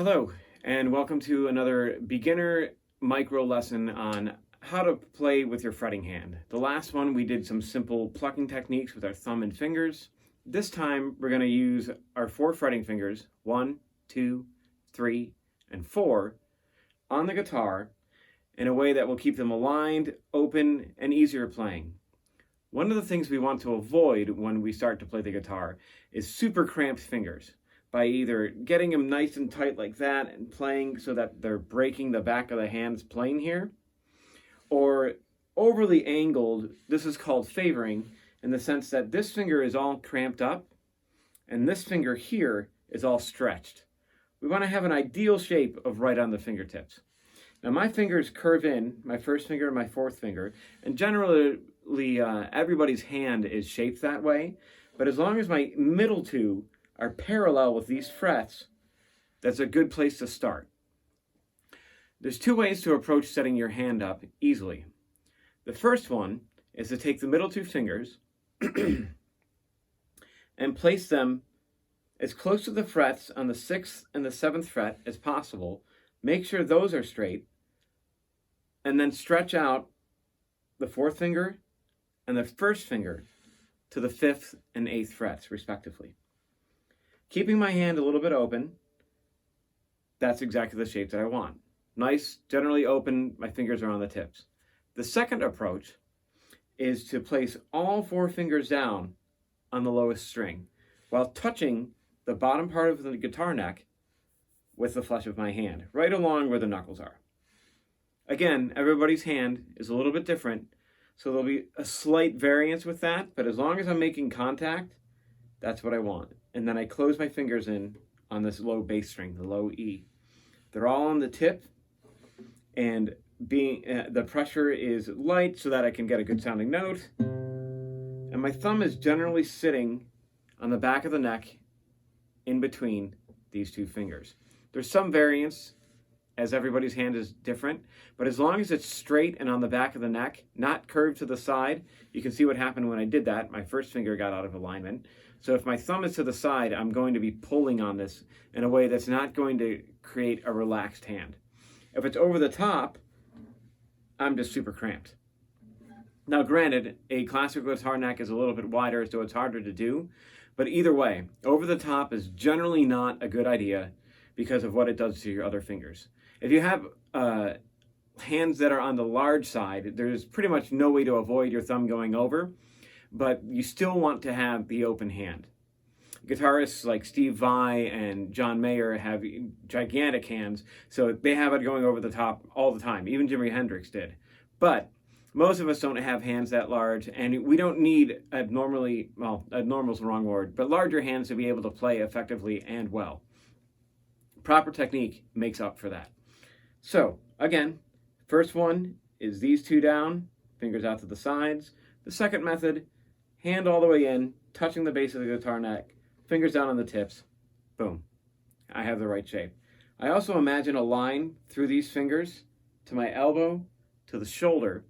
Hello, and welcome to another beginner micro lesson on how to play with your fretting hand. The last one we did some simple plucking techniques with our thumb and fingers. This time we're going to use our 4 fretting fingers, 1, 2, 3, and 4, on the guitar in a way that will keep them aligned, open, and easier playing. One of the things we want to avoid when we start to play the guitar is super cramped fingers, by either getting them nice and tight like that and playing so that they're breaking the back of the hands playing here, or overly angled. This is called favoring, in the sense that this finger is all cramped up and this finger here is all stretched. We want to have an ideal shape of right on the fingertips. Now my fingers curve in, my first finger and my fourth finger, and generally everybody's hand is shaped that way, but as long as my middle two are parallel with these frets, that's a good place to start. There's 2 ways to approach setting your hand up easily. The first one is to take the middle 2 fingers and place them as close to the frets on the 6th and the 7th fret as possible. Make sure those are straight, and then stretch out the 4th finger and the 1st finger to the 5th and 8th frets, respectively. Keeping my hand a little bit open, that's exactly the shape that I want. Nice, generally open, my fingers are on the tips. The second approach is to place all 4 fingers down on the lowest string, while touching the bottom part of the guitar neck with the flesh of my hand, right along where the knuckles are. Again, everybody's hand is a little bit different, so there'll be a slight variance with that, but as long as I'm making contact, that's what I want. And then I close my fingers in on this low bass string, the low E. They're all on the tip, and the pressure is light so that I can get a good sounding note. And my thumb is generally sitting on the back of the neck in between these 2 fingers. There's some variance, as everybody's hand is different, but as long as it's straight and on the back of the neck, not curved to the side. You can see what happened when I did that. My first finger got out of alignment. So if my thumb is to the side, I'm going to be pulling on this in a way that's not going to create a relaxed hand. If it's over the top, I'm just super cramped. Now granted, a classical guitar neck is a little bit wider, so it's harder to do, but either way, over the top is generally not a good idea because of what it does to your other fingers. If you have hands that are on the large side, there's pretty much no way to avoid your thumb going over, but you still want to have the open hand. Guitarists like Steve Vai and John Mayer have gigantic hands, so they have it going over the top all the time. Even Jimi Hendrix did. But most of us don't have hands that large, and we don't need abnormal is the wrong word, but larger hands to be able to play effectively and well. Proper technique makes up for that. So, again, first one is these 2 down, fingers out to the sides. The second method, hand all the way in, touching the base of the guitar neck, fingers down on the tips, boom. I have the right shape. I also imagine a line through these fingers to my elbow, to the shoulder,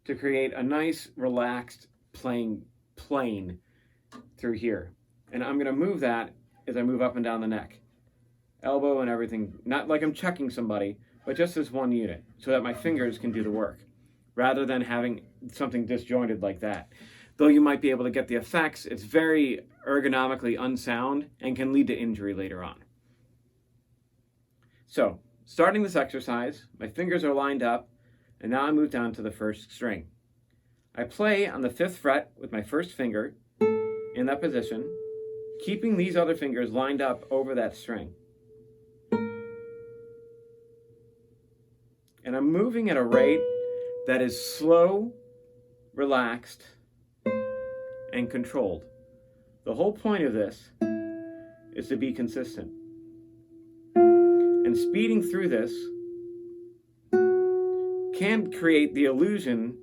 to create a nice, relaxed, playing plane through here. And I'm going to move that as I move up and down the neck. Elbow and everything, not like I'm checking somebody, but just as one unit, so that my fingers can do the work, rather than having something disjointed like that. Though you might be able to get the effects, it's very ergonomically unsound and can lead to injury later on. So, starting this exercise, my fingers are lined up, and now I move down to the first string. I play on the 5th fret with my first finger in that position, keeping these other fingers lined up over that string. And I'm moving at a rate that is slow, relaxed, and controlled. The whole point of this is to be consistent. And speeding through this can create the illusion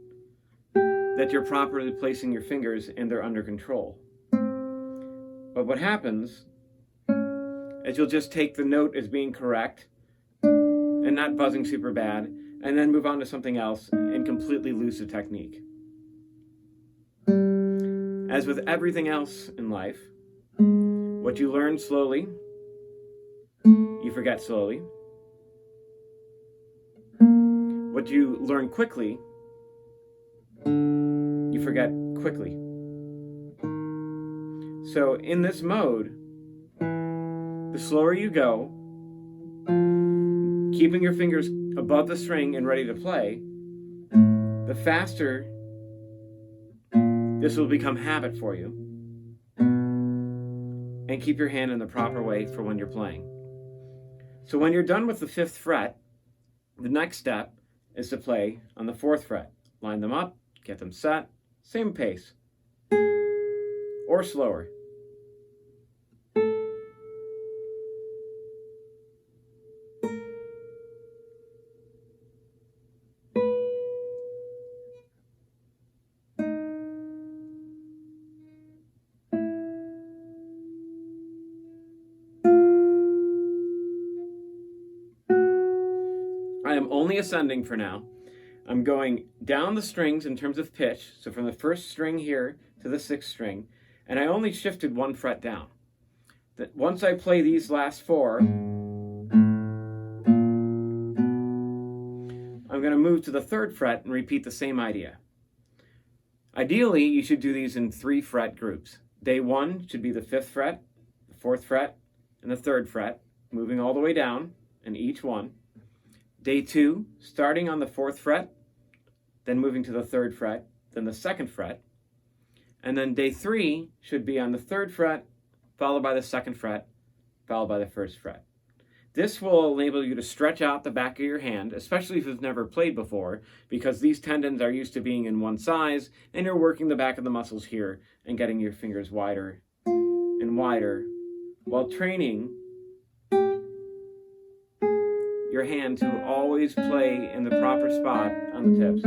that you're properly placing your fingers and they're under control. But what happens is you'll just take the note as being correct and not buzzing super bad, and then move on to something else and completely lose the technique. As with everything else in life, what you learn slowly, you you forget slowly. What you learn quickly, you forget quickly. So in this mode, the slower you go, keeping your fingers above the string and ready to play, the faster this will become habit for you. And keep your hand in the proper way for when you're playing. So when you're done with the 5th fret, the next step is to play on the 4th fret. Line them up, get them set, same pace, or slower. I am only ascending for now. I'm going down the strings in terms of pitch, so from the 1st string here to the 6th string, and I only shifted 1 fret down. That once I play these last 4, I'm going to move to the 3rd fret and repeat the same idea. Ideally, you should do these in 3 fret groups. Day 1 should be the 5th fret, the 4th fret, and the 3rd fret, moving all the way down in each one. Day 2, starting on the 4th fret, then moving to the 3rd fret, then the 2nd fret. And then day 3 should be on the 3rd fret, followed by the 2nd fret, followed by the 1st fret. This will enable you to stretch out the back of your hand, especially if you've never played before, because these tendons are used to being in one size, and you're working the back of the muscles here and getting your fingers wider and wider, while training your hand to always play in the proper spot on the tips.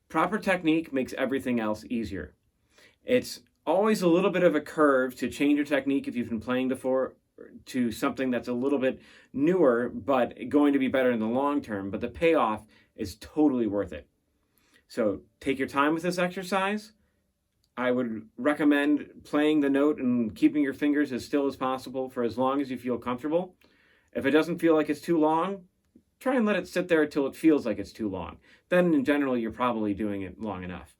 Proper technique makes everything else easier. It's always a little bit of a curve to change your technique if you've been playing before to something that's a little bit newer, but going to be better in the long term, but the payoff is totally worth it. So take your time with this exercise. I would recommend playing the note and keeping your fingers as still as possible for as long as you feel comfortable. If it doesn't feel like it's too long, try and let it sit there until it feels like it's too long. Then in general, you're probably doing it long enough.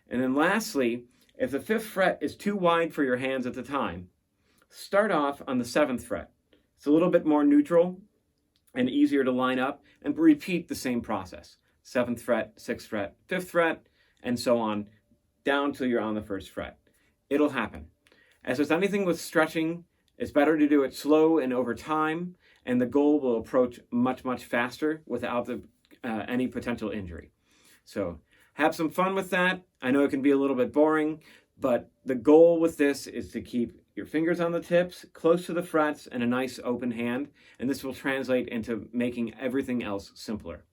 And then lastly, if the 5th fret is too wide for your hands at the time, start off on the 7th fret. It's a little bit more neutral and easier to line up, and repeat the same process. 7th fret, 6th fret, 5th fret, and so on, down till you're on the 1st fret. It'll happen. As with anything with stretching, it's better to do it slow and over time, and the goal will approach much, much faster without any potential injury. So have some fun with that. I know it can be a little bit boring, but the goal with this is to keep your fingers on the tips, close to the frets, and a nice open hand, and this will translate into making everything else simpler.